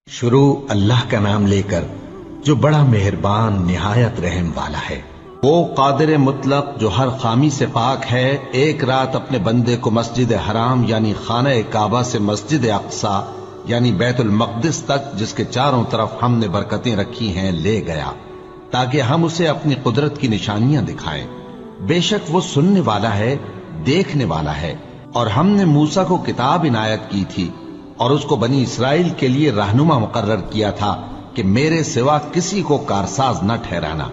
شروع اللہ کا نام لے کر جو بڑا مہربان نہایت رحم والا ہے۔ وہ قادر مطلق جو ہر خامی سے پاک ہے، ایک رات اپنے بندے کو مسجد حرام یعنی خانہ کعبہ سے مسجد اقصی یعنی بیت المقدس تک، جس کے چاروں طرف ہم نے برکتیں رکھی ہیں، لے گیا تاکہ ہم اسے اپنی قدرت کی نشانیاں دکھائیں۔ بے شک وہ سننے والا ہے، دیکھنے والا ہے۔ اور ہم نے موسیٰ کو کتاب عنایت کی تھی اور اس کو بنی اسرائیل کے لیے رہنما مقرر کیا تھا کہ میرے سوا کسی کو کارساز نہ ٹھہرانا۔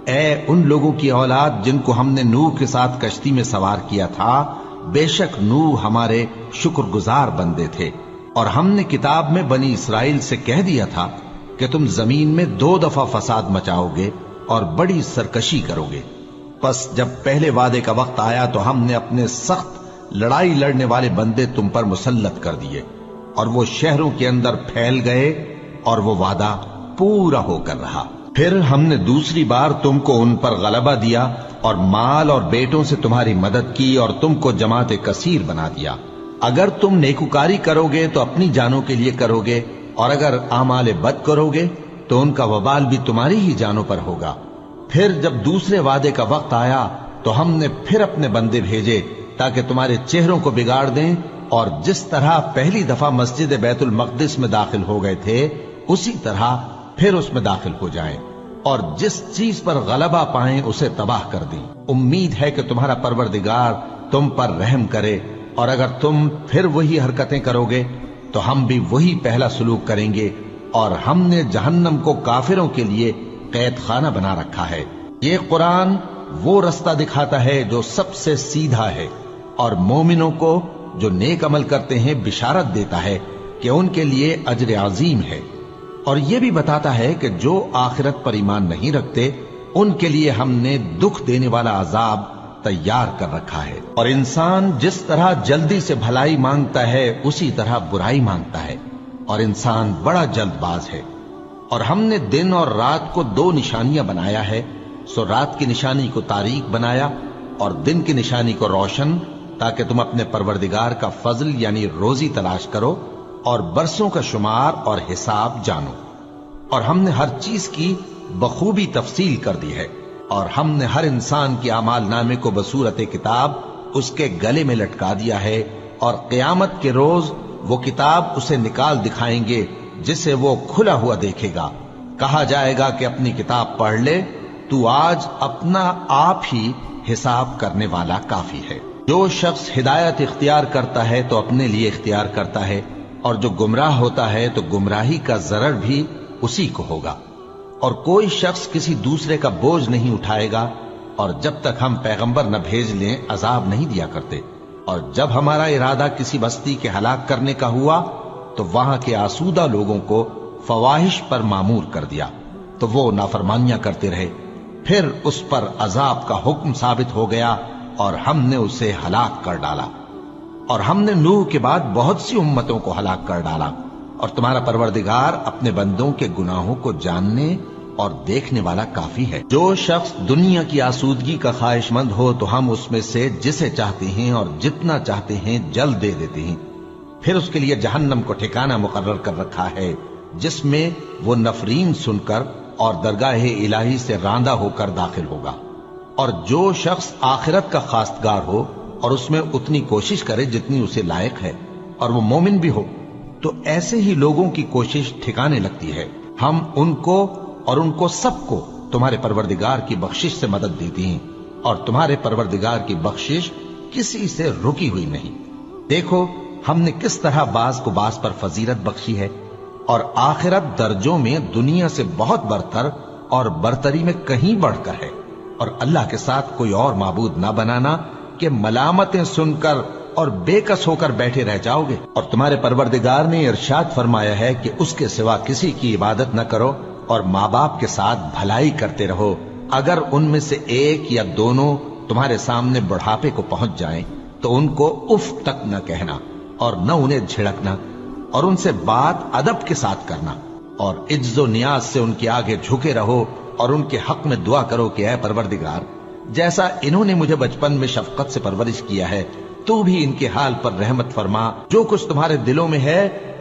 اے ان لوگوں کی اولاد جن کو ہم نے نوح کے ساتھ کشتی میں سوار کیا تھا، بے شک نوح ہمارے شکر گزار بندے تھے۔ اور ہم نے کتاب میں بنی اسرائیل سے کہہ دیا تھا کہ تم زمین میں 2 دفعہ فساد مچاؤ گے اور بڑی سرکشی کرو گے۔ پس جب پہلے وعدے کا وقت آیا تو ہم نے اپنے سخت لڑائی لڑنے والے بندے تم پر مسلط کر دیے، اور وہ شہروں کے اندر پھیل گئے اور وہ وعدہ پورا ہو کر رہا۔ پھر ہم نے دوسری بار تم کو ان پر غلبہ دیا اور مال اور بیٹوں سے تمہاری مدد کی اور تم کو جماعت کثیر بنا دیا۔ اگر تم نیکوکاری کرو گے تو اپنی جانوں کے لیے کرو گے، اور اگر اعمال بد کرو گے تو ان کا وبال بھی تمہاری ہی جانوں پر ہوگا۔ پھر جب دوسرے وعدے کا وقت آیا تو ہم نے پھر اپنے بندے بھیجے تاکہ تمہارے چہروں کو بگاڑ دیں، اور جس طرح پہلی دفعہ مسجد بیت المقدس میں داخل ہو گئے تھے اسی طرح پھر اس میں داخل ہو جائیں، اور جس چیز پر غلبہ پائیں اسے تباہ کر دیں۔ امید ہے کہ تمہارا پروردگار تم پر رحم کرے، اور اگر تم پھر وہی حرکتیں کرو گے تو ہم بھی وہی پہلا سلوک کریں گے، اور ہم نے جہنم کو کافروں کے لیے قید خانہ بنا رکھا ہے۔ یہ قرآن وہ رستہ دکھاتا ہے جو سب سے سیدھا ہے، اور مومنوں کو جو نیک عمل کرتے ہیں بشارت دیتا ہے کہ ان کے لیے اجر عظیم ہے، اور یہ بھی بتاتا ہے کہ جو آخرت پر ایمان نہیں رکھتے ان کے لیے ہم نے دکھ دینے والا عذاب تیار کر رکھا ہے۔ اور انسان جس طرح جلدی سے بھلائی مانگتا ہے اسی طرح برائی مانگتا ہے، اور انسان بڑا جلد باز ہے۔ اور ہم نے دن اور رات کو 2 نشانیاں بنایا ہے، سو رات کی نشانی کو تاریک بنایا اور دن کی نشانی کو روشن، تاکہ تم اپنے پروردگار کا فضل یعنی روزی تلاش کرو اور برسوں کا شمار اور حساب جانو۔ اور ہم نے ہر چیز کی بخوبی تفصیل کر دی ہے، اور ہم نے ہر انسان کے اعمال نامے کو بصورت کتاب اس کے گلے میں لٹکا دیا ہے، اور قیامت کے روز وہ کتاب اسے نکال دکھائیں گے جسے وہ کھلا ہوا دیکھے گا۔ کہا جائے گا کہ اپنی کتاب پڑھ لے، تو آج اپنا آپ ہی حساب کرنے والا کافی ہے۔ جو شخص ہدایت اختیار کرتا ہے تو اپنے لیے اختیار کرتا ہے، اور جو گمراہ ہوتا ہے تو گمراہی کا ضرر بھی اسی کو ہوگا۔ اور کوئی شخص کسی دوسرے کا بوجھ نہیں اٹھائے گا، اور جب تک ہم پیغمبر نہ بھیج لیں عذاب نہیں دیا کرتے۔ اور جب ہمارا ارادہ کسی بستی کے ہلاک کرنے کا ہوا تو وہاں کے آسودہ لوگوں کو فواحش پر مامور کر دیا، تو وہ نافرمانیاں کرتے رہے۔ پھر اس پر عذاب کا حکم ثابت ہو گیا اور ہم نے اسے ہلاک کر ڈالا۔ اور ہم نے نوح کے بعد بہت سی امتوں کو ہلاک کر ڈالا، اور تمہارا پروردگار اپنے بندوں کے گناہوں کو جاننے اور دیکھنے والا کافی ہے۔ جو شخص دنیا کی آسودگی کا خواہش مند ہو تو ہم اس میں سے جسے چاہتے ہیں اور جتنا چاہتے ہیں جلد دے دیتے ہیں۔ پھر اس کے لیے جہنم کو ٹھکانہ مقرر کر رکھا ہے، جس میں وہ نفرین سن کر اور درگاہ الہی سے راندہ ہو کر داخل ہوگا۔ اور جو شخص آخرت کا خواستگار ہو اور اس میں اتنی کوشش کرے جتنی اسے لائق ہے، اور وہ مومن بھی ہو، تو ایسے ہی لوگوں کی کوشش ٹھکانے لگتی ہے۔ ہم ان کو اور ان کو سب کو تمہارے پروردگار کی بخشش سے مدد دیتی ہیں، اور تمہارے پروردگار کی بخشش کسی سے رکی ہوئی نہیں۔ دیکھو ہم نے کس طرح بعض کو بعض پر فضیلت بخشی ہے، اور آخرت درجوں میں دنیا سے بہت برتر اور برتری میں کہیں بڑھ کر ہے۔ اور اللہ کے ساتھ کوئی اور معبود نہ بنانا کہ ملامتیں سن کر اور بے کس ہو کر بیٹھے رہ جاؤ گے۔ اور تمہارے پروردگار نے ارشاد فرمایا ہے کہ اس کے سوا کسی کی عبادت نہ کرو، اور ماں باپ کے ساتھ بھلائی کرتے رہو۔ اگر ان میں سے ایک یا دونوں تمہارے سامنے بڑھاپے کو پہنچ جائیں تو ان کو اف تک نہ کہنا، اور نہ انہیں جھڑکنا، اور ان سے بات ادب کے ساتھ کرنا، اور عجز و نیاز سے ان کے آگے جھکے رہو، اور ان کے حق میں دعا کرو کہ اے پروردگار، جیسا انہوں نے مجھے بچپن میں شفقت سے پرورش کیا ہے، تو بھی ان کے حال پر رحمت فرما۔ جو کچھ تمہارے دلوں میں ہے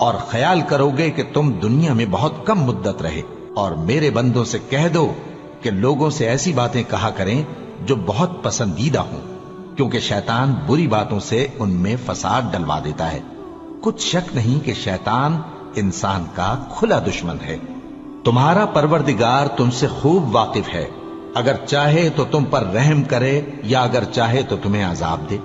اور خیال کرو گے کہ تم دنیا میں بہت کم مدت رہے۔ اور میرے بندوں سے کہہ دو کہ لوگوں سے ایسی باتیں کہا کریں جو بہت پسندیدہ ہوں، کیونکہ شیطان بری باتوں سے ان میں فساد ڈلوا دیتا ہے۔ کچھ شک نہیں کہ شیطان انسان کا کھلا دشمن ہے۔ تمہارا پروردگار تم سے خوب واقف ہے، اگر چاہے تو تم پر رحم کرے یا اگر چاہے تو تمہیں عذاب دے۔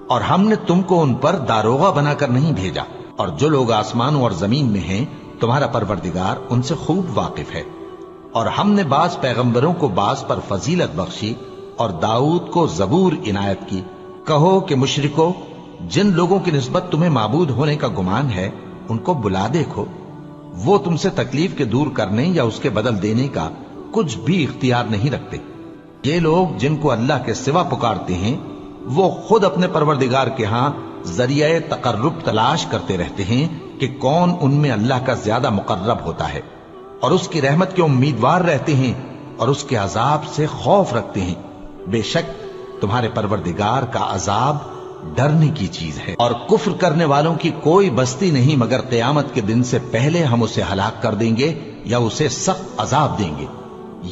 اور ہم نے تم کو ان پر داروغہ بنا کر نہیں بھیجا، اور جو لوگ آسمانوں اور زمین میں ہیں تمہارا پروردگار ان سے خوب واقف ہے۔ اور ہم نے بعض پیغمبروں کو بعض پر فضیلت بخشی اور داؤد کو زبور عنایت کی۔ کہو کہ مشرکو، جن لوگوں کی نسبت تمہیں معبود ہونے کا گمان ہے ان کو بلا دیکھو، وہ تم سے تکلیف کے دور کرنے یا اس کے بدل دینے کا کچھ بھی اختیار نہیں رکھتے۔ یہ لوگ جن کو اللہ کے سوا پکارتے ہیں وہ خود اپنے پروردگار کے ہاں ذریعہ تقرب تلاش کرتے رہتے ہیں کہ کون ان میں اللہ کا زیادہ مقرب ہوتا ہے، اور اس کی رحمت کے امیدوار رہتے ہیں اور اس کے عذاب سے خوف رکھتے ہیں۔ بے شک تمہارے پروردگار کا عذاب ڈرنے کی چیز ہے، اور کفر کرنے والوں کی کوئی بستی نہیں مگر قیامت کے دن سے پہلے ہم اسے ہلاک کر دیں گے یا اسے سخت عذاب دیں گے۔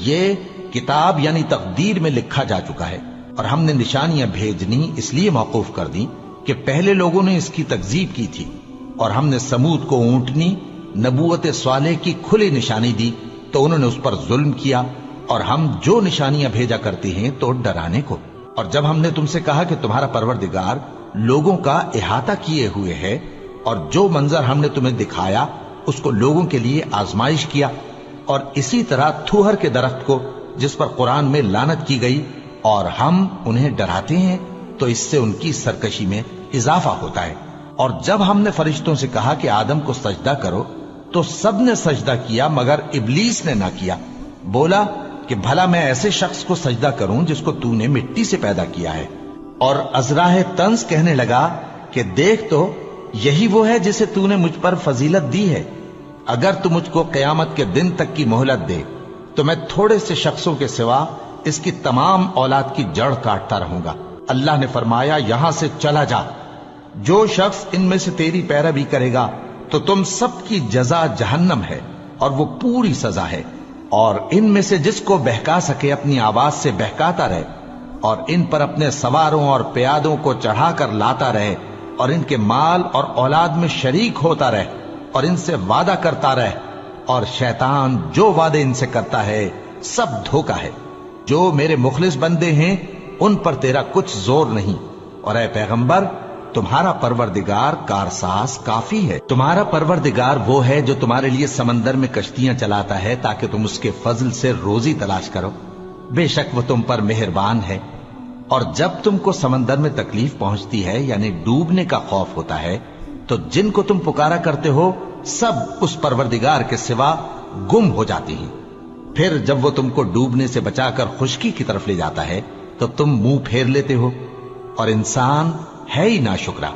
یہ کتاب یعنی تقدیر میں لکھا جا چکا ہے، اور ہم نے نشانیاں بھیجنی اس لیے موقوف کر دی کہ پہلے لوگوں نے اس کی تکذیب کی تھی، اور ہم نے سمود کو اونٹنی نبوت صالح کی کھلی نشانی دی تو انہوں نے اس پر ظلم کیا، اور ہم جو نشانیاں بھیجا کرتے ہیں تو ڈرانے کو۔ اور جب ہم نے تم سے کہا کہ تمہارا پروردگار لوگوں کا احاطہ کیے ہوئے ہے، اور جو منظر ہم نے تمہیں دکھایا اس کو لوگوں کے لیے آزمائش کیا، اور اسی طرح تھوہر کے درخت کو جس پر قرآن میں لعنت کی گئی، اور ہم انہیں ڈراتے ہیں تو اس سے ان کی سرکشی میں اضافہ ہوتا ہے۔ اور جب ہم نے فرشتوں سے کہا کہ آدم کو سجدہ کرو تو سب نے سجدہ کیا مگر ابلیس نے نہ کیا، بولا کہ بھلا میں ایسے شخص کو سجدہ کروں جس کو تو نے مٹی سے پیدا کیا ہے۔ اور ازراہ طنز کہنے لگا کہ دیکھ تو یہی وہ ہے جسے تو نے مجھ پر فضیلت دی ہے، اگر تو مجھ کو قیامت کے دن تک کی مہلت دے تو میں تھوڑے سے شخصوں کے سوا اس کی تمام اولاد کی جڑ کاٹتا رہوں گا۔ اللہ نے فرمایا یہاں سے چلا جا، جو شخص ان میں سے تیری پیروی کرے گا تو تم سب کی جزا جہنم ہے اور وہ پوری سزا ہے، اور ان میں سے جس کو بہکا سکے اپنی آواز سے بہکاتا رہے، اور ان پر اپنے سواروں اور پیادوں کو چڑھا کر لاتا رہے، اور ان کے مال اور اولاد میں شریک ہوتا رہے، اور ان سے وعدہ کرتا رہے، اور شیطان جو وعدے ان سے کرتا ہے سب دھوکا ہے۔ جو میرے مخلص بندے ہیں ان پر تیرا کچھ زور نہیں، اور اے پیغمبر تمہارا پروردگار کارساز کافی ہے۔ تمہارا پروردگار وہ ہے جو تمہارے لیے سمندر میں کشتیاں چلاتا ہے تاکہ تم اس کے فضل سے روزی تلاش کرو، بے شک وہ تم پر مہربان ہے۔ اور جب تم کو سمندر میں تکلیف پہنچتی ہے یعنی ڈوبنے کا خوف ہوتا ہے تو جن کو تم پکارا کرتے ہو سب اس پروردگار کے سوا گم ہو جاتے ہیں۔ پھر جب وہ تم کو ڈوبنے سے بچا کر خشکی کی طرف لے جاتا ہے تو تم منہ پھیر لیتے ہو، اور انسان ہے ہی ناشکرا۔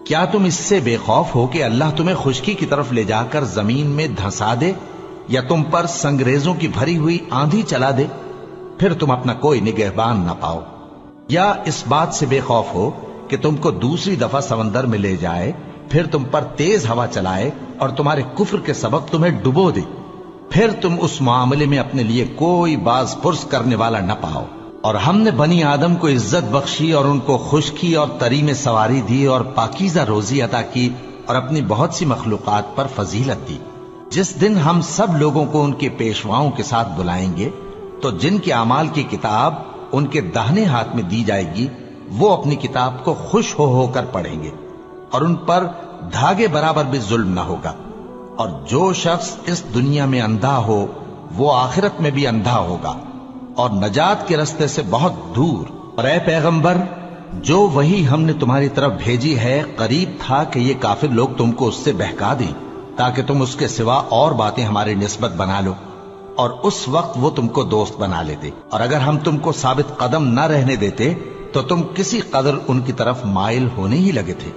کیا تم اس سے بے خوف ہو کہ اللہ تمہیں خشکی کی طرف لے جا کر زمین میں دھنسا دے یا تم پر سنگریزوں کی بھری ہوئی آندھی چلا دے، پھر تم اپنا کوئی نگہبان نہ پاؤ؟ یا اس بات سے بے خوف ہو کہ تم کو دوسری دفعہ سمندر میں لے جائے، پھر تم پر تیز ہوا چلائے اور تمہارے کفر کے سبب تمہیں ڈبو دے، پھر تم اس معاملے میں اپنے لیے کوئی باز پرس کرنے والا نہ پاؤ؟ اور ہم نے بنی آدم کو عزت بخشی اور ان کو خشکی اور تری میں سواری دی اور پاکیزہ روزی عطا کی اور اپنی بہت سی مخلوقات پر فضیلت دی۔ جس دن ہم سب لوگوں کو ان کے پیشواؤں کے ساتھ بلائیں گے تو جن کے اعمال کی کتاب ان کے داہنے ہاتھ میں دی جائے گی وہ اپنی کتاب کو خوش ہو کر پڑھیں گے، اور ان پر دھاگے برابر بھی ظلم نہ ہوگا۔ اور جو شخص اس دنیا میں اندھا ہو وہ آخرت میں بھی اندھا ہوگا اور نجات کے رستے سے بہت دور۔ اور اے پیغمبر جو وہی ہم نے تمہاری طرف بھیجی ہے قریب تھا کہ یہ کافر لوگ تم کو اس سے بہکا دیں تاکہ تم اس کے سوا اور باتیں ہماری نسبت بنا لو، اور اس وقت وہ تم کو دوست بنا لیتے، اور اگر ہم تم کو ثابت قدم نہ رہنے دیتے تو تم کسی قدر ان کی طرف مائل ہونے ہی لگے تھے۔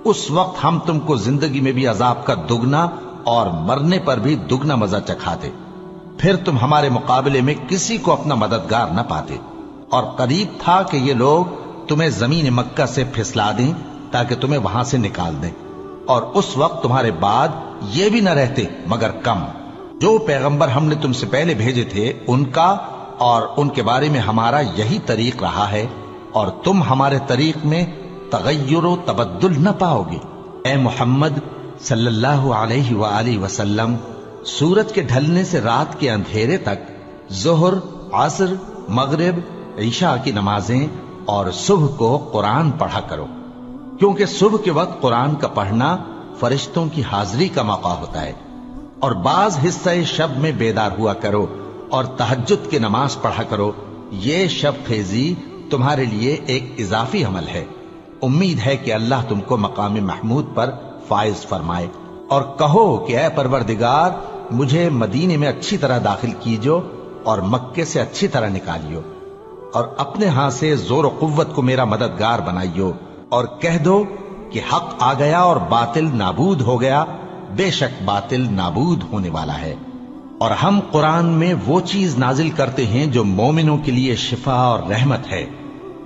اس وقت ہم تم کو زندگی میں بھی عذاب کا دگنا اور مرنے پر بھی دگنا مزہ چکھاتے، پھر تم ہمارے مقابلے میں کسی کو اپنا مددگار نہ پاتے۔ اور قریب تھا کہ یہ لوگ تمہیں زمین مکہ سے پھسلا دیں تاکہ تمہیں وہاں سے نکال دیں، اور اس وقت تمہارے بعد یہ بھی نہ رہتے مگر کم۔ جو پیغمبر ہم نے تم سے پہلے بھیجے تھے ان کا اور ان کے بارے میں ہمارا یہی طریق رہا ہے، اور تم ہمارے طریق میں تغیر و تبدل نہ پاؤ گے۔ اے محمد صلی اللہ علیہ وآلہ وسلم، سورج کے ڈھلنے سے رات کے اندھیرے تک ظہر، عصر، مغرب، عشاء کی نمازیں اور صبح کو قرآن پڑھا کرو، کیونکہ صبح کے وقت قرآن کا پڑھنا فرشتوں کی حاضری کا موقع ہوتا ہے، اور بعض حصہ شب میں بیدار ہوا کرو اور تہجد کی نماز پڑھا کرو۔ یہ شب خیزی تمہارے لیے ایک اضافی عمل ہے۔ امید ہے کہ اللہ تم کو مقام محمود پر فائز فرمائے۔ اور کہو کہ اے پروردگار، مجھے مدینے میں اچھی طرح داخل کیجو اور مکے سے اچھی طرح نکالیو، اور اپنے ہاں سے زور و قوت کو میرا مددگار بنائیو، اور کہہ دو کہ حق آ گیا اور باطل نابود ہو گیا، بے شک باطل نابود ہونے والا ہے۔ اور ہم قرآن میں وہ چیز نازل کرتے ہیں جو مومنوں کے لیے شفا اور رحمت ہے،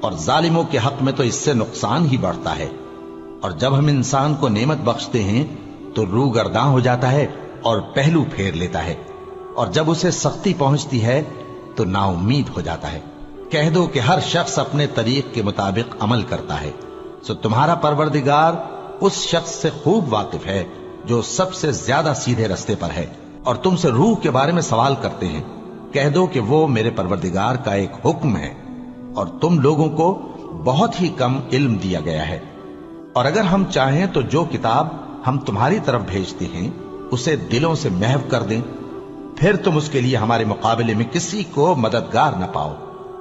اور ظالموں کے حق میں تو اس سے نقصان ہی بڑھتا ہے۔ اور جب ہم انسان کو نعمت بخشتے ہیں تو روح گرداں ہو جاتا ہے اور پہلو پھیر لیتا ہے، اور جب اسے سختی پہنچتی ہے تو نا امید ہو جاتا ہے۔ کہہ دو کہ ہر شخص اپنے طریق کے مطابق عمل کرتا ہے، سو تمہارا پروردگار اس شخص سے خوب واقف ہے جو سب سے زیادہ سیدھے رستے پر ہے۔ اور تم سے روح کے بارے میں سوال کرتے ہیں، کہہ دو کہ وہ میرے پروردگار کا ایک حکم ہے، اور تم لوگوں کو بہت ہی کم علم دیا گیا ہے۔ اور اگر ہم چاہیں تو جو کتاب ہم تمہاری طرف بھیجتے ہیں اسے دلوں سے محو کر دیں، پھر تم اس کے لیے ہمارے مقابلے میں کسی کو مددگار نہ پاؤ،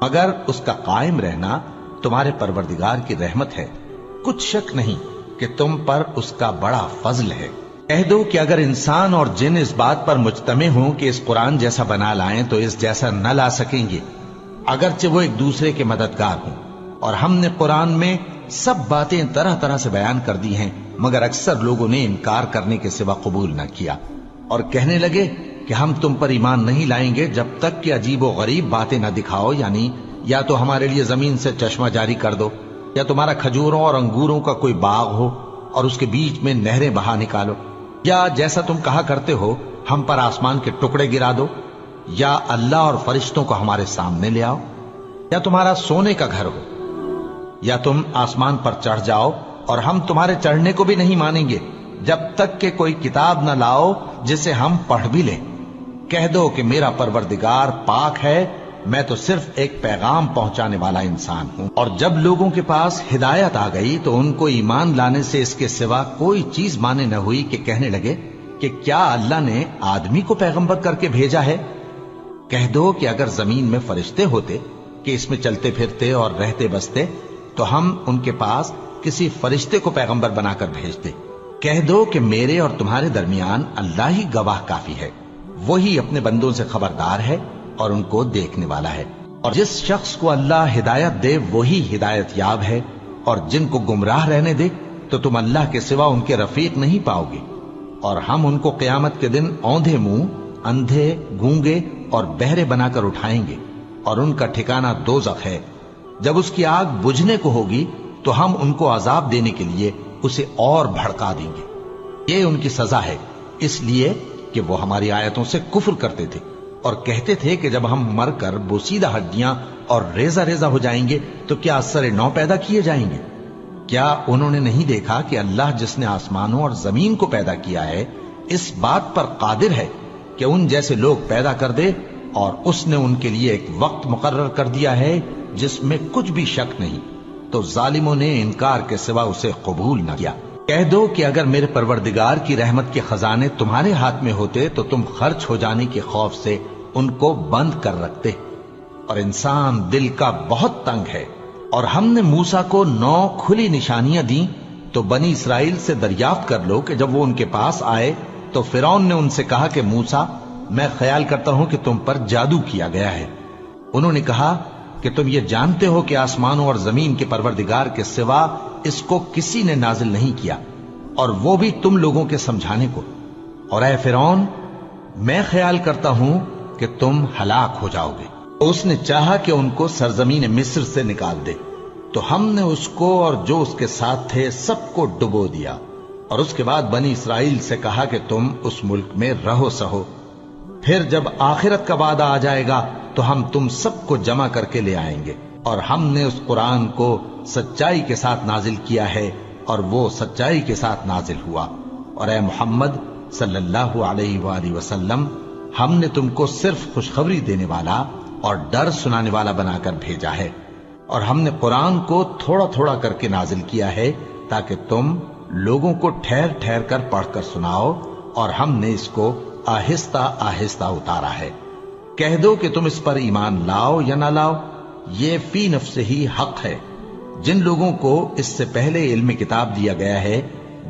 مگر اس کا قائم رہنا تمہارے پروردگار کی رحمت ہے۔ کچھ شک نہیں کہ تم پر اس کا بڑا فضل ہے۔ کہہ دو کہ اگر انسان اور جن اس بات پر مجتمع ہوں کہ اس قرآن جیسا بنا لائیں تو اس جیسا نہ لا سکیں گے، اگرچہ وہ ایک دوسرے کے مددگار ہوں۔ اور ہم نے قرآن میں سب باتیں طرح طرح سے بیان کر دی ہیں، مگر اکثر لوگوں نے انکار کرنے کے سوا قبول نہ کیا، اور کہنے لگے کہ ہم تم پر ایمان نہیں لائیں گے جب تک کہ عجیب و غریب باتیں نہ دکھاؤ، یعنی یا تو ہمارے لیے زمین سے چشمہ جاری کر دو، یا تمہارا کھجوروں اور انگوروں کا کوئی باغ ہو اور اس کے بیچ میں نہریں بہا نکالو، یا جیسا تم کہا کرتے ہو ہم پر آسمان کے ٹکڑے گرا دو، یا اللہ اور فرشتوں کو ہمارے سامنے لے آؤ، یا تمہارا سونے کا گھر ہو، یا تم آسمان پر چڑھ جاؤ اور ہم تمہارے چڑھنے کو بھی نہیں مانیں گے جب تک کہ کوئی کتاب نہ لاؤ جسے ہم پڑھ بھی لیں۔ کہہ دو کہ میرا پروردگار پاک ہے، میں تو صرف ایک پیغام پہنچانے والا انسان ہوں۔ اور جب لوگوں کے پاس ہدایت آ گئی تو ان کو ایمان لانے سے اس کے سوا کوئی چیز مانے نہ ہوئی کہ کہنے لگے کہ کیا اللہ نے آدمی کو پیغمبر کر کے بھیجا ہے؟ کہہ دو کہ اگر زمین میں فرشتے ہوتے کہ اس میں چلتے پھرتے اور رہتے بستے تو ہم ان کے پاس کسی فرشتے کو پیغمبر بنا کر بھیجتے۔ کہہ دو کہ میرے اور تمہارے درمیان اللہ ہی گواہ کافی ہے، وہی اپنے بندوں سے خبردار ہے اور ان کو دیکھنے والا ہے۔ اور جس شخص کو اللہ ہدایت دے وہی ہدایت یاب ہے، اور جن کو گمراہ رہنے دے تو تم اللہ کے سوا ان کے رفیق نہیں پاؤ گے۔ اور ہم ان کو قیامت کے دن اوندھے منہ، اندھے، گونگے اور بہرے بنا کر اٹھائیں گے، اور ان کا ٹھکانہ دوزخ ہے۔ جب اس کی آگ بجھنے کو ہوگی تو ہم ان کو عذاب دینے کے لیے اسے اور بھڑکا دیں گے۔ یہ ان کی سزا ہے، اس لیے کہ وہ ہماری آیتوں سے کفر کرتے تھے اور کہتے تھے کہ جب ہم مر کر بوسیدہ ہڈیاں اور ریزہ ریزہ ہو جائیں گے تو کیا اثر نو پیدا کیے جائیں گے؟ کیا انہوں نے نہیں دیکھا کہ اللہ جس نے آسمانوں اور زمین کو پیدا کیا ہے اس بات پر قادر ہے کہ ان جیسے لوگ پیدا کر دے، اور اس نے ان کے لیے ایک وقت مقرر کر دیا ہے جس میں کچھ بھی شک نہیں، تو ظالموں نے انکار کے سوا اسے قبول نہ کیا۔ کہہ دو کہ اگر میرے پروردگار کی رحمت کے خزانے تمہارے ہاتھ میں ہوتے تو تم خرچ ہو جانے کے خوف سے ان کو بند کر رکھتے، اور انسان دل کا بہت تنگ ہے۔ اور ہم نے موسیٰ کو 9 کھلی نشانیاں دیں تو بنی اسرائیل سے دریافت کر لو کہ جب وہ ان کے پاس آئے تو فرعون نے ان سے کہا کہ موسیٰ، میں خیال کرتا ہوں کہ تم پر جادو کیا گیا ہے۔ انہوں نے کہا کہ تم یہ جانتے ہو کہ آسمانوں اور زمین کے پروردگار کے سوا اس کو کسی نے نازل نہیں کیا، اور وہ بھی تم لوگوں کے سمجھانے کو۔ اور اے فرعون، میں خیال کرتا ہوں کہ تم ہلاک ہو جاؤ گے۔ اس نے چاہا کہ ان کو سرزمین مصر سے نکال دے، تو ہم نے اس کو اور جو اس کے ساتھ تھے سب کو ڈبو دیا، اور اس کے بعد بنی اسرائیل سے کہا کہ تم اس ملک میں رہو سہو، پھر جب آخرت کا وعدہ آ جائے گا تو ہم تم سب کو جمع کر کے لے آئیں گے۔ اور ہم نے اس قرآن کو سچائی کے ساتھ نازل کیا ہے اور وہ سچائی کے ساتھ نازل ہوا۔ اور اے محمد صلی اللہ علیہ وآلہ وسلم، ہم نے تم کو صرف خوشخبری دینے والا اور ڈر سنانے والا بنا کر بھیجا ہے، اور ہم نے قرآن کو تھوڑا تھوڑا کر کے نازل کیا ہے تاکہ تم لوگوں کو ٹھہر ٹھہر کر پڑھ کر سناؤ، اور ہم نے اس کو آہستہ آہستہ اتارا ہے۔ کہہ دو کہ تم اس پر ایمان لاؤ یا نہ لاؤ، یہ فی نفس ہی حق ہے۔ جن لوگوں کو اس سے پہلے علم کتاب دیا گیا ہے،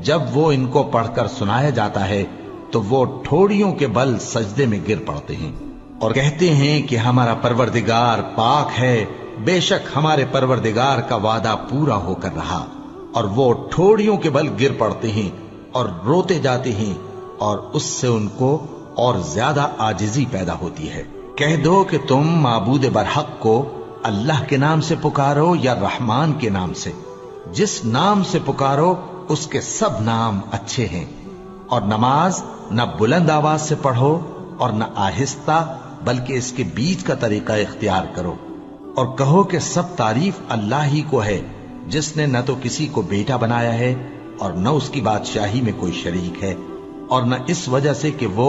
جب وہ ان کو پڑھ کر سنایا جاتا ہے تو وہ ٹھوڑیوں کے بل سجدے میں گر پڑتے ہیں اور کہتے ہیں کہ ہمارا پروردگار پاک ہے، بے شک ہمارے پروردگار کا وعدہ پورا ہو کر رہا۔ اور وہ ٹھوڑیوں کے بل گر پڑتے ہیں اور روتے جاتے ہیں، اور اس سے ان کو اور زیادہ عاجزی پیدا ہوتی ہے۔ کہہ دو کہ تم معبود برحق کو اللہ کے نام سے پکارو یا رحمان کے نام سے، جس نام سے پکارو اس کے سب نام اچھے ہیں، اور نماز نہ بلند آواز سے پڑھو اور نہ آہستہ، بلکہ اس کے بیچ کا طریقہ اختیار کرو، اور کہو کہ سب تعریف اللہ ہی کو ہے، جس نے نہ تو کسی کو بیٹا بنایا ہے اور نہ اس کی بادشاہی میں کوئی شریک ہے، اور نہ اس وجہ سے کہ وہ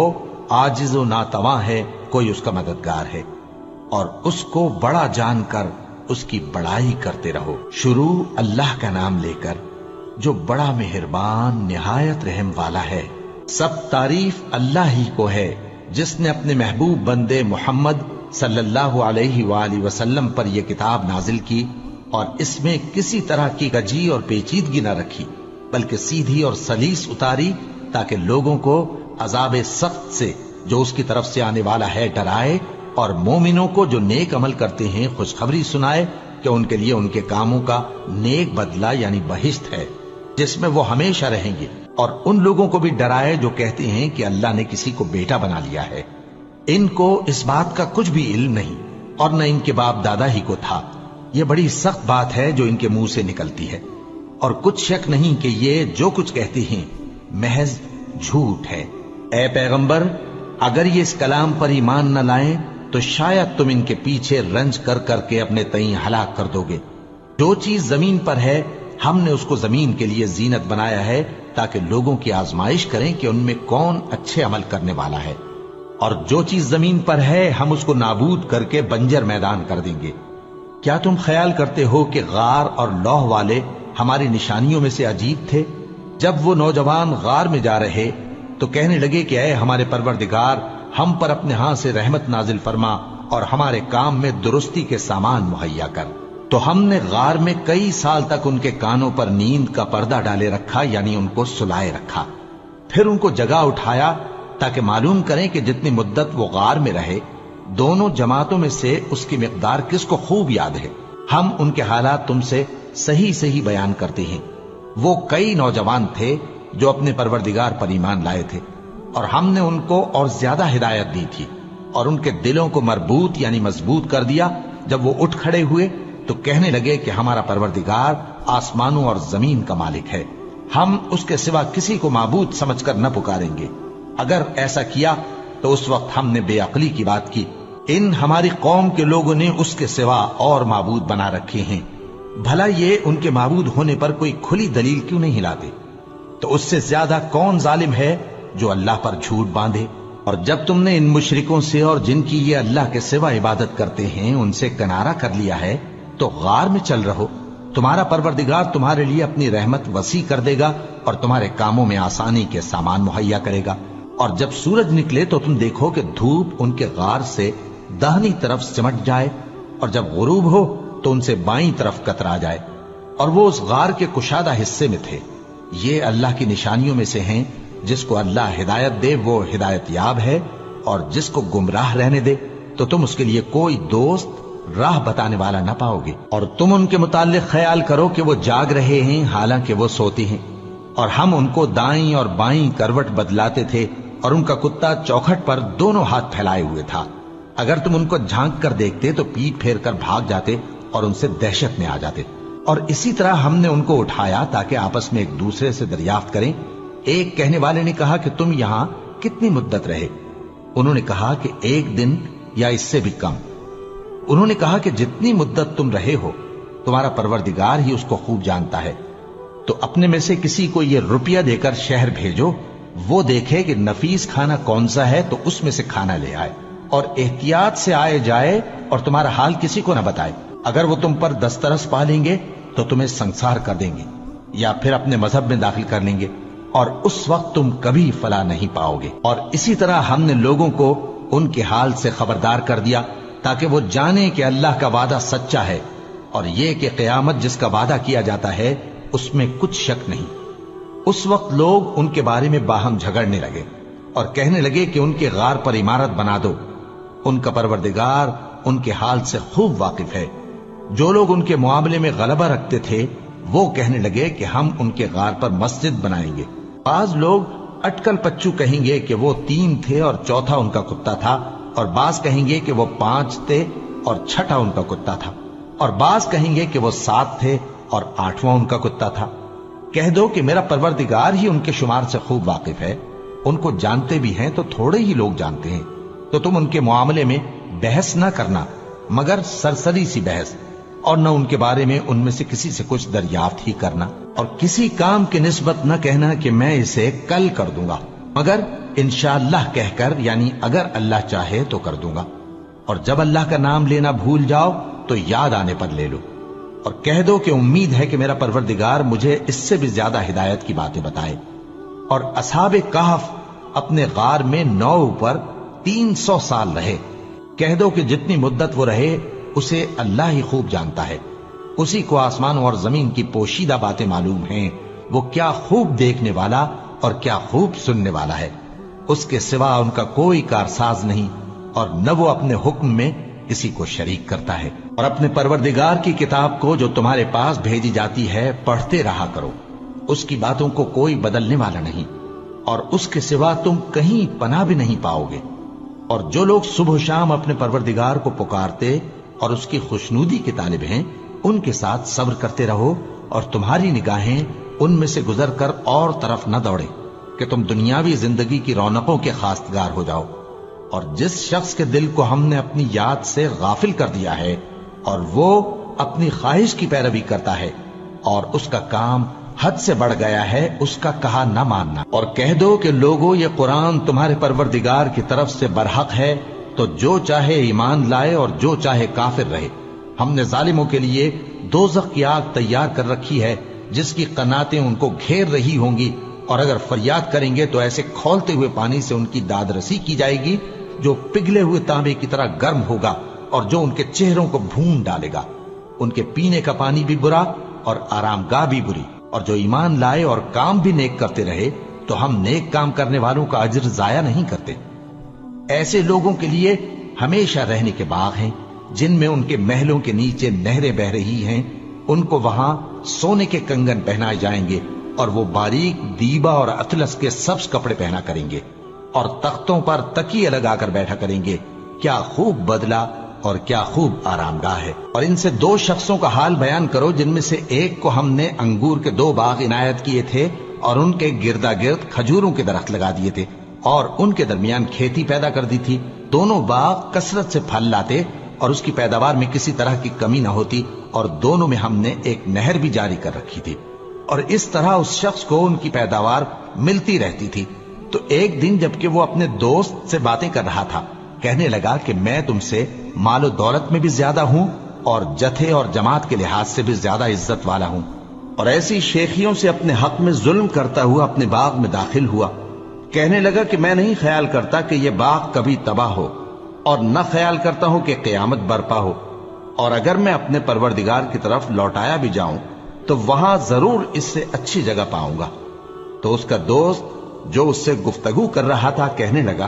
عاجز و ناتواں ہے کوئی اس کا مددگار ہے، اور اس کو بڑا جان کر اس کی بڑائی کرتے رہو۔ شروع اللہ کا نام لے کر جو بڑا مہربان نہایت رحم والا ہے۔ سب تعریف اللہ ہی کو ہے جس نے اپنے محبوب بندے محمد صلی اللہ علیہ وآلہ وسلم پر یہ کتاب نازل کی، اور اس میں کسی طرح کی کجی اور پیچیدگی نہ رکھی، بلکہ سیدھی اور سلیس اتاری تاکہ لوگوں کو عذاب سخت سے جو اس کی طرف سے آنے والا ہے ڈرائے، اور مومنوں کو جو نیک عمل کرتے ہیں خوشخبری سنائے کہ ان کے لیے ان کے کاموں کا نیک بدلہ یعنی بہشت ہے جس میں وہ ہمیشہ رہیں گے، اور ان لوگوں کو بھی ڈرائے جو کہتے ہیں کہ اللہ نے کسی کو بیٹا بنا لیا ہے۔ ان کو اس بات کا کچھ بھی علم نہیں، اور نہ ان کے باپ دادا ہی کو تھا۔ یہ بڑی سخت بات ہے جو ان کے منہ سے نکلتی ہے، اور کچھ شک نہیں کہ یہ جو کچھ کہتے ہیں محض جھوٹ ہے۔ اے پیغمبر، اگر یہ اس کلام پر ایمان نہ لائیں تو شاید تم ان کے پیچھے رنج کر کر کے اپنے تئیں ہلاک کر دو گے۔ جو چیز زمین پر ہے ہم نے اس کو زمین کے لیے زینت بنایا ہے تاکہ لوگوں کی آزمائش کریں کہ ان میں کون اچھے عمل کرنے والا ہے، اور جو چیز زمین پر ہے ہم اس کو نابود کر کے بنجر میدان کر دیں گے۔ کیا تم خیال کرتے ہو کہ غار اور لوح والے ہماری نشانیوں میں سے عجیب تھے؟ جب وہ نوجوان غار میں جا رہے تو کہنے لگے کہ اے ہمارے پروردگار، ہم پر اپنے ہاں سے رحمت نازل فرما اور ہمارے کام میں درستی کے سامان مہیا کر۔ تو ہم نے غار میں کئی سال تک ان کے کانوں پر نیند کا پردہ ڈالے رکھا، یعنی ان کو سلائے رکھا، پھر ان کو جگا اٹھایا تاکہ معلوم کریں کہ جتنی مدت وہ غار میں رہے دونوں جماعتوں میں سے اس کی مقدار کس کو خوب یاد ہے۔ ہم ان کے حالات تم سے صحیح صحیح بیان کرتے ہیں۔ وہ کئی نوجوان تھے جو اپنے پروردگار پر ایمان لائے تھے، اور ہم نے ان کو اور زیادہ ہدایت دی تھی، اور ان کے دلوں کو مربوط یعنی مضبوط کر دیا۔ جب وہ اٹھ کھڑے ہوئے تو کہنے لگے کہ ہمارا پروردگار آسمانوں اور زمین کا مالک ہے، ہم اس کے سوا کسی کو معبود سمجھ کر نہ پکاریں گے۔ اگر ایسا کیا تو اس وقت ہم نے بے عقلی کی بات کی۔ ان ہماری قوم کے لوگوں نے اس کے سوا اور معبود بنا رکھے ہیں، بھلا یہ ان کے معبود ہونے پر کوئی کھلی دلیل کیوں نہیں لاتے؟ تو اس سے زیادہ کون ظالم ہے جو اللہ پر جھوٹ باندھے؟ اور جب تم نے ان مشرکوں سے اور جن کی یہ اللہ کے سوا عبادت کرتے ہیں ان سے کنارہ کر لیا ہے تو غار میں چل رہو، تمہارا پروردگار تمہارے لیے اپنی رحمت وسیع کر دے گا اور تمہارے کاموں میں آسانی کے سامان مہیا کرے گا۔ اور جب سورج نکلے تو تم دیکھو کہ دھوپ ان کے غار سے داہنی طرف سمٹ جائے، اور جب غروب ہو تو ان سے بائیں طرف کترا جائے، اور وہ اس غار کے کشادہ حصے میں تھے۔ یہ اللہ کی نشانیوں میں سے ہیں، جس کو اللہ ہدایت دے وہ ہدایت یاب ہے، اور جس کو گمراہ رہنے دے تو تم اس کے لیے کوئی دوست راہ بتانے والا نہ پاؤ گے۔ اور تم ان کے متعلق خیال کرو کہ وہ جاگ رہے ہیں حالانکہ وہ سوتے ہیں، اور ہم ان کو دائیں اور بائیں کروٹ بدلاتے تھے، اور ان کا کتا چوکھٹ پر دونوں ہاتھ پھیلائے ہوئے تھا۔ اگر تم ان کو جھانک کر دیکھتے تو پیٹ پھیر کر بھاگ جاتے اور ان سے دہشت میں آ جاتے۔ اور اسی طرح ہم نے ان کو اٹھایا تاکہ آپس میں ایک دوسرے سے دریافت کریں ایک کہنے والے نے کہا کہ تم یہاں کتنی مدت رہے؟ انہوں نے کہا کہ 1 دن یا اس سے بھی کم۔ انہوں نے کہا کہ جتنی مدت تم رہے ہو تمہارا پروردگار ہی اس کو خوب جانتا ہے، تو اپنے میں سے کسی کو یہ روپیہ دے کر شہر بھیجو، وہ دیکھے کہ نفیس کھانا کون سا ہے تو اس میں سے کھانا لے آئے، اور احتیاط سے آئے جائے اور تمہارا حال کسی کو نہ بتائے۔ اگر وہ تم پر دسترس پا لیں گے تو تمہیں سنسار کر دیں گے یا پھر اپنے مذہب میں داخل کر لیں گے، اور اس وقت تم کبھی فلاح نہیں پاؤ گے۔ اور اسی طرح ہم نے لوگوں کو ان کے حال سے خبردار کر دیا تاکہ وہ جانیں کہ اللہ کا وعدہ سچا ہے، اور یہ کہ قیامت جس کا وعدہ کیا جاتا ہے اس میں کچھ شک نہیں۔ اس وقت لوگ ان کے بارے میں باہم جھگڑنے لگے اور کہنے لگے کہ ان کے غار پر عمارت بنا دو۔ ان کا پروردگار ان کے حال سے خوب واقف ہے۔ جو لوگ ان کے معاملے میں غلبہ رکھتے تھے وہ کہنے لگے کہ ہم ان کے غار پر مسجد بنائیں گے۔ بعض لوگ اٹکل پچو کہیں گے کہ وہ 3 تھے اور چوتھا ان کا کتا تھا، اور بعض کہیں گے کہ وہ 5 تھے اور چھٹا ان کا کتا تھا، اور بعض کہیں گے کہ وہ 7 تھے اور 8واں ان کا کتا تھا۔ کہہ دو کہ میرا پروردگار ہی ان کے شمار سے خوب واقف ہے، ان کو جانتے بھی ہیں تو تھوڑے ہی لوگ جانتے ہیں۔ تو تم ان کے معاملے میں بحث نہ کرنا مگر سرسری سی بحث، اور نہ ان کے بارے میں ان میں سے کسی سے کچھ دریافت ہی کرنا، اور کسی کام کی نسبت نہ کہنا کہ میں اسے کل کر دوں گا، مگر انشاءاللہ کہہ کر، یعنی اگر اللہ چاہے تو کر دوں گا، اور جب اللہ کا نام لینا بھول جاؤ تو یاد آنے پر لے لو، اور کہہ دو کہ امید ہے کہ میرا پروردگار مجھے اس سے بھی زیادہ ہدایت کی باتیں بتائے۔ اور اصحاب کہف اپنے غار میں 9 پر 300 سال رہے۔ کہہ دو کہ جتنی مدت وہ رہے اسے اللہ ہی خوب جانتا ہے، اسی کو آسمانوں اور زمین کی پوشیدہ باتیں معلوم ہیں، وہ کیا خوب دیکھنے والا اور کیا خوب سننے والا ہے۔ اس کے سوا ان کا کوئی کارساز نہیں، اور نہ وہ اپنے حکم میں کسی کو شریک کرتا ہے۔ اور اپنے پروردگار کی کتاب کو جو تمہارے پاس بھیجی جاتی ہے پڑھتے رہا کرو، اس کی باتوں کو کوئی بدلنے والا نہیں، اور اس کے سوا تم کہیں پناہ بھی نہیں پاؤ گے۔ اور جو لوگ صبح و شام اپنے پروردگار کو پکارتے اور اس کی خوشنودی کے طالب ہیں، ان کے ساتھ صبر کرتے رہو، اور تمہاری نگاہیں ان میں سے گزر کر اور طرف نہ دوڑے کہ تم دنیاوی زندگی کی رونقوں کے خواستگار ہو جاؤ۔ اور جس شخص کے دل کو ہم نے اپنی یاد سے غافل کر دیا ہے اور وہ اپنی خواہش کی پیروی کرتا ہے اور اس کا کام حد سے بڑھ گیا ہے، اس کا کہا نہ ماننا۔ اور کہہ دو کہ لوگوں، یہ قرآن تمہارے پروردگار کی طرف سے برحق ہے، تو جو چاہے ایمان لائے اور جو چاہے کافر رہے۔ ہم نے ظالموں کے لیے دوزخ کی آگ تیار کر رکھی ہے جس کی قناتیں ان کو گھیر رہی ہوں گی، اور اگر فریاد کریں گے تو ایسے کھولتے ہوئے پانی سے ان کی داد رسی کی جائے گی جو پگھلے ہوئے تانبے کی طرح گرم ہوگا اور جو ان کے چہروں کو بھون ڈالے گا۔ ان کے پینے کا پانی بھی برا اور آرام گاہ بھی بری۔ اور جو ایمان لائے اور کام بھی نیک کرتے رہے تو ہم نیک کام کرنے والوں کا اجر ضائع نہیں کرتے۔ ایسے لوگوں کے لیے ہمیشہ رہنے کے باغ ہیں جن میں ان کے محلوں کے نیچے نہریں بہ رہی ہیں، ان کو وہاں سونے کے کنگن پہنائے جائیں گے، اور وہ باریک دیبا اور اطلس کے سبز کپڑے پہنا کریں گے، اور تختوں پر تکیے لگا کر بیٹھا کریں گے۔ کیا خوب بدلہ اور کیا خوب آرام گاہ ہے۔ اور ان سے 2 شخصوں کا حال بیان کرو جن میں سے ایک کو ہم نے انگور کے 2 باغ عنایت کیے تھے اور ان کے گردا گرد کھجوروں کے درخت لگا دیے تھے اور ان کے درمیان کھیتی پیدا کر دی تھی۔ دونوں باغ کثرت سے پھل لاتے اور اس کی پیداوار میں کسی طرح کی کمی نہ ہوتی، اور دونوں میں ہم نے ایک نہر بھی جاری کر رکھی تھی، اور اس طرح اس شخص کو ان کی پیداوار ملتی رہتی تھی۔ تو ایک دن جبکہ وہ اپنے دوست سے باتیں کر رہا تھا، کہنے لگا کہ میں تم سے مال و دولت میں بھی زیادہ ہوں اور جتھے اور جماعت کے لحاظ سے بھی زیادہ عزت والا ہوں، اور ایسی شیخیوں سے اپنے حق میں ظلم کرتا ہوا اپنے باغ میں داخل ہوا۔ کہنے لگا کہ میں نہیں خیال کرتا کہ یہ باغ کبھی تباہ ہو، اور نہ خیال کرتا ہوں کہ قیامت برپا ہو، اور اگر میں اپنے پروردگار کی طرف لوٹایا بھی جاؤں تو وہاں ضرور اس سے اچھی جگہ پاؤں گا۔ تو اس کا دوست جو اس سے گفتگو کر رہا تھا کہنے لگا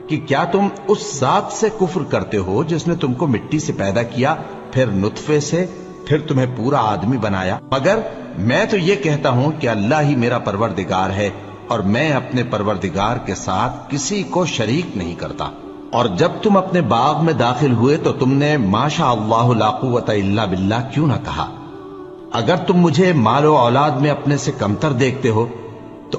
کہ کیا تم اس ذات سے کفر کرتے ہو جس نے تم کو مٹی سے پیدا کیا، پھر نطفے سے، پھر تمہیں پورا آدمی بنایا؟ مگر میں تو یہ کہتا ہوں کہ اللہ ہی میرا پروردگار ہے، اور میں اپنے پروردگار کے ساتھ کسی کو شریک نہیں کرتا۔ اور جب تم اپنے باغ میں داخل ہوئے تو تم نے ما شاء اللہ لا قوت الا باللہ کیوں نہ کہا؟ اگر تم مجھے مال و اولاد میں اپنے سے کمتر دیکھتے ہو تو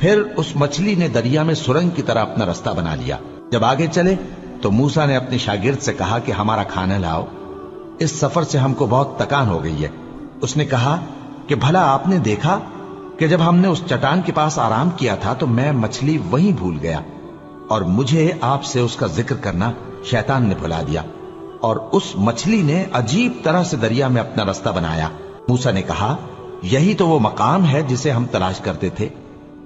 پھر اس مچھلی نے دریا میں سرنگ کی طرح اپنا راستہ بنا لیا۔ جب آگے چلے تو موسیٰ نے اپنے شاگرد سے کہا کہ ہمارا کھانا لاؤ، اس سفر سے ہم کو بہت تکان ہو گئی ہے۔ اس نے کہا کہ بھلا آپ نے دیکھا کہ جب ہم نے اس چٹان کے پاس آرام کیا تھا تو میں مچھلی وہیں بھول گیا، اور مجھے آپ سے اس کا ذکر کرنا شیطان نے بھلا دیا، اور اس مچھلی نے عجیب طرح سے دریا میں اپنا راستہ بنایا۔ موسیٰ نے کہا یہی تو وہ مقام ہے جسے ہم تلاش کرتے تھے۔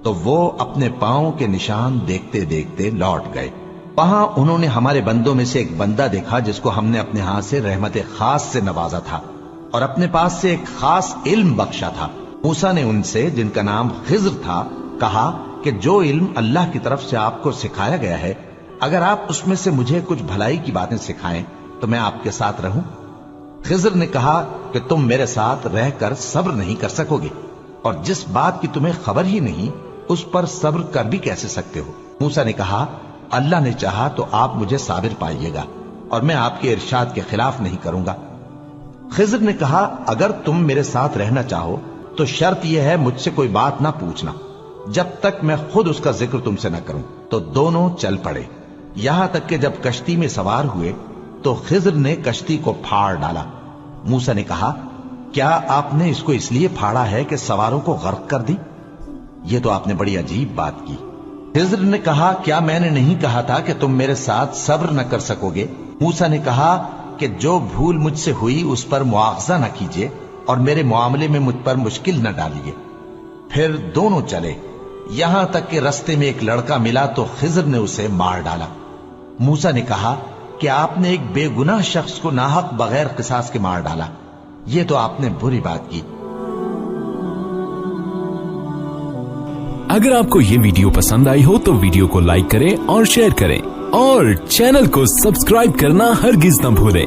تو وہ اپنے پاؤں کے نشان دیکھتے دیکھتے لوٹ گئے۔ وہاں انہوں نے ہمارے بندوں میں سے ایک بندہ دیکھا جس کو ہم نے اپنے ہاتھ سے رحمت خاص سے نوازا تھا اور اپنے پاس سے ایک خاص علم بخشا تھا۔ موسیٰ نے ان سے، جن کا نام خضر تھا، کہا کہ جو علم اللہ کی طرف سے آپ کو سکھایا گیا ہے، اگر آپ اس میں سے مجھے کچھ بھلائی کی باتیں سکھائیں تو میں آپ کے ساتھ رہوں۔ خضر نے کہا کہ تم میرے ساتھ رہ کر صبر نہیں کر سکو گے، اور جس بات کی تمہیں خبر ہی نہیں اس پر صبر کر بھی کیسے سکتے ہو؟ موسیٰ نے کہا اللہ نے چاہا تو آپ مجھے صابر پائیے گا، اور میں آپ کے ارشاد کے خلاف نہیں کروں گا۔ خضر نے کہا اگر تم میرے ساتھ رہنا چاہو تو شرط یہ ہے مجھ سے کوئی بات نہ پوچھنا جب تک میں خود اس کا ذکر تم سے نہ کروں۔ تو دونوں چل پڑے، یہاں تک کہ جب کشتی میں سوار ہوئے تو خضر نے کشتی کو پھاڑ ڈالا۔ موسیٰ نے کہا کیا آپ نے اس کو اس لیے پھاڑا ہے کہ سواروں کو غرق کر دی؟ یہ تو آپ نے بڑی عجیب بات کی۔ خضر نے کہا کیا میں نے نہیں کہا تھا کہ تم میرے ساتھ صبر نہ کر سکو گے؟ موسیٰ نے کہا کہ جو بھول مجھ سے ہوئی اس پر مواخذہ نہ کیجیے اور میرے معاملے میں مجھ پر مشکل نہ ڈالیے۔ پھر دونوں چلے، یہاں تک کہ رستے میں ایک لڑکا ملا تو خضر نے اسے مار ڈالا۔ موسیٰ نے کہا کہ آپ نے ایک بے گناہ شخص کو ناحق بغیر قصاص کے مار ڈالا، یہ تو آپ نے بری بات کی۔ اگر آپ کو یہ ویڈیو پسند آئی ہو تو ویڈیو کو لائک کریں اور شیئر کریں، اور چینل کو سبسکرائب کرنا ہرگز نہ بھولیں۔